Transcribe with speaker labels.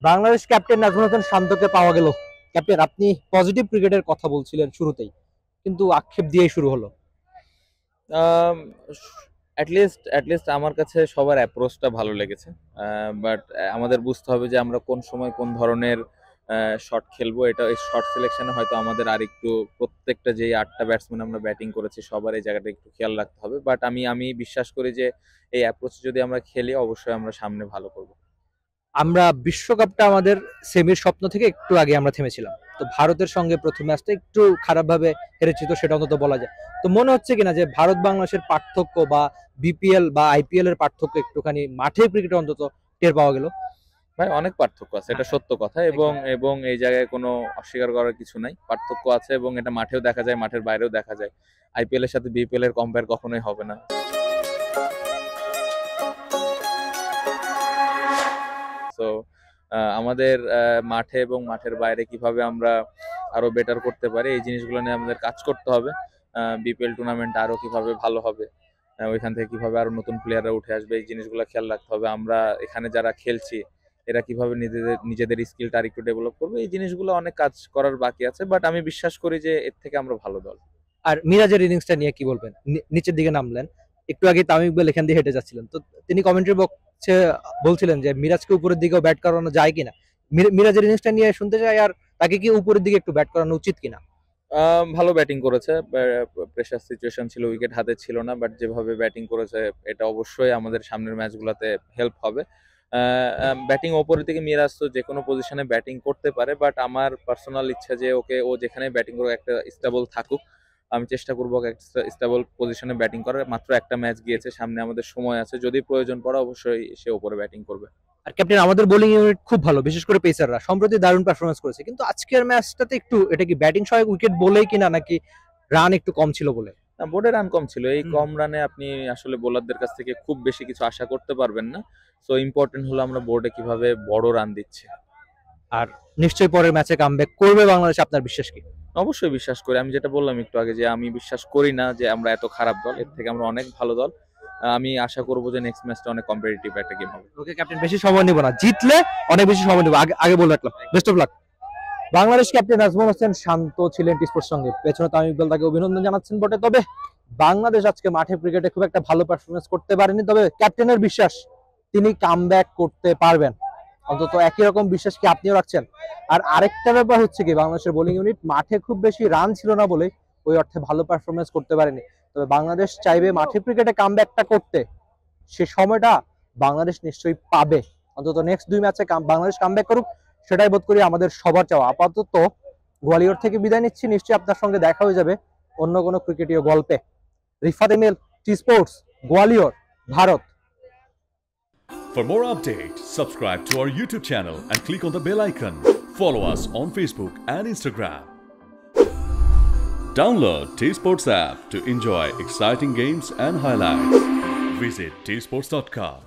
Speaker 1: Bangladesh captain Nazmul Hasan শান্তকে পাওয়া গেল। Captain, আপনি পজিটিভ ক্রিকেটের কথা বলছিলেন শুরুতেই, কিন্তু আক্ষেপ দিয়েই শুরু হলো।
Speaker 2: অ্যাটলিস্ট আমার কাছে সবার অ্যাপ্রোচটা ভালো লেগেছে। বাট আমাদের বুঝতে হবে যে আমরা কোন সময় কোন ধরনের শট খেলবো। এটা এই শট সিলেকশনে হয়তো আমাদের আর একটু প্রত্যেকটা যেই 8টা ব্যাটসম্যান আমরা ব্যাটিং করেছি সবার এই জায়গাটা একটু খেয়াল রাখতে হবে। বাট আমি বিশ্বাস করি যে এই অ্যাপ্রোচে যদি আমরা খেলি অবশ্যই আমরা সামনে ভালো করব।
Speaker 1: আমরা বিশ্বকাপটা আমাদের সেমির স্বপ্ন থেকে একটু আগে আমরা থেমেছিলাম, তো ভারতের সঙ্গে প্রথম ম্যাচটা একটু খারাপভাবে হেরেছি, তো সেটা অন্তত বলা যায়। তো মনে হচ্ছে কিনা যে ভারত বাংলাদেশের পার্থক্য বা বিপিএল বা আইপিএল এর পার্থক্য একটুখানি মাঠের ক্রিকেটে অন্তত টের পাওয়া গেল।
Speaker 2: ভাই অনেক পার্থক্য আছে, এটা সত্য কথা। এবং এই জায়গায় কোনো অস্বীকার করার কিছু নাই, পার্থক্য আছে এবং এটা মাঠেও দেখা যায়, মাঠের বাইরেও দেখা যায়। আইপিএল এর সাথে বিপিএল এর কম্পেয়ার কখনোই হবে না। সো আমাদের মাঠে এবং মাঠের বাইরে কিভাবে আমরা আরো বেটার করতে পারি এই জিনিসগুলো নিয়ে আমাদের কাজ করতে হবে। বিপিএল টুর্নামেন্ট আরো কিভাবে ভালো হবে, ওইখান থেকে কিভাবে আরো নতুন প্লেয়াররা উঠে আসবে এই জিনিসগুলো খেয়াল রাখতে হবে। আমরা এখানে যারা খেলছি এরা কিভাবে নিজেদের স্কিলটা আর একটু ডেভেলপ করবে, এই জিনিসগুলো অনেক কাজ করার বাকি আছে। বাট আমি বিশ্বাস করি যে এর থেকে আমরা ভালো দল।
Speaker 1: আর মিরাজের ইনিংসটা নিয়ে কি বলবেন? নিচের দিকে নামলেন, একটু আগে তামিম ইকবাল এখান দিয়ে হেঁটে যাচ্ছিলেন, তো তিনি কমেন্ট্রি বক্সে বলছিলেন যে মিরাজকে উপরের দিকেও ব্যাট করানো যায় কিনা। মিরাজের ইনিংসটা নিয়ে শুনতে চাই, আর তাকে কি উপরের দিকে একটু ব্যাট করানো উচিত কিনা।
Speaker 2: ভালো ব্যাটিং করেছে, প্রেশার সিচুয়েশন ছিল, উইকেট হাতে ছিল না, বাট যেভাবে ব্যাটিং করেছে এটা অবশ্যই আমাদের সামনের ম্যাচগুলোতে হেল্প হবে। ব্যাটিং ওপরের দিকে মিরাজ তো যে কোনো পজিশনে ব্যাটিং করতে পারে, বাট আমার পার্সোনাল ইচ্ছা যে ও যেখানে ব্যাটিং করুক একটা স্টেবল থাকুক। আমি চেষ্টা করবো একটা স্টেবল পজিশনে ব্যাটিং করার। মাত্র একটা ম্যাচ গিয়েছে, সামনে আমাদের সময় আছে, যদি প্রয়োজন পড়ে অবশ্যই সে ওপরে ব্যাটিং করবে।
Speaker 1: আর ক্যাপ্টেন, আমাদের বোলিং ইউনিট খুব ভালো, বিশেষ করে পেসাররা সম্প্রতি দারুণ পারফরমেন্স করেছে, কিন্তু আজকের ম্যাচটাতে একটু এটা কি ব্যাটিং সহায়ক উইকেট বলেই কিনা, নাকি রান একটু কম ছিল বলে?
Speaker 2: বোর্ডে রান কম ছিল, এই কম রানে আপনি আসলে বোলারদের কাছ থেকে খুব বেশি কিছু আশা করতে পারবেন না। সো ইম্পর্টেন্ট হলো আমরা বোর্ডে কিভাবে বড় রান দিচ্ছি।
Speaker 1: আর নিশ্চয়ই পরের ম্যাচে কামব্যাক করবে বাংলাদেশ, আপনার বিশ্বাস কি?
Speaker 2: অবশ্যই বিশ্বাস করি, আমি যেটা বললাম একটু আগে যে আমি বিশ্বাস করি না যে আমরা এত খারাপ দল, এর থেকে আমরা অনেক ভালো দল। আমি আশা করবো যে নেক্সট ম্যাচটা অনেক কম্পিটিটিভ একটা গেম হবে।
Speaker 1: ওকে ক্যাপ্টেন, বেশি সময় নিব না, জিতলে অনেক বেশি সময় নিব, আগে আগে বলে রাখলাম। Best of luck. Bangladesh captain Najmul Hossain Shanto ছিলেন টি স্পোর্টস সঙ্গে, পেছনে তামিম ইকবাল তাকে অভিনন্দন জানাচ্ছেন বটে। তবে বাংলাদেশ আজকে মাঠে ক্রিকেটে খুব একটা ভালো পারফরমেন্স করতে পারেনি, তবে ক্যাপ্টেনের বিশ্বাস তিনি কামব্যাক করতে পারবেন, অন্তত একই রকম বিশ্বাস কি আপনিও রাখছেন? আর আরেকটা ব্যাপার হচ্ছে কি, বাংলাদেশের বোলিং ইউনিট মাঠে খুব বেশি রান ছিল না বলে ওই অর্থে ভালো পারফরমেন্স করতে পারেনি। তবে বাংলাদেশ চাইবে মাঠে ক্রিকেটে কামব্যাকটা করতে, সে সময়টা বাংলাদেশ নিশ্চয়ই পাবে। অন্তত নেক্সট 2 ম্যাচে বাংলাদেশ কামব্যাক করুক, সেটাই বোধ করি আমাদের সবার চাওয়া। আপাতত গোয়ালিয়র থেকে বিদায় নিচ্ছি, নিশ্চয়ই আপনার সঙ্গে দেখা হয়ে যাবে অন্য কোনো ক্রিকেটীয় গল্পে। Rifat Emil, T Sports, Gwalior, Bharat.
Speaker 3: For more updates, subscribe to our YouTube channel and click on the bell icon. Follow us on Facebook and Instagram. Download T Sports app to enjoy exciting games and highlights. Visit tsports.com.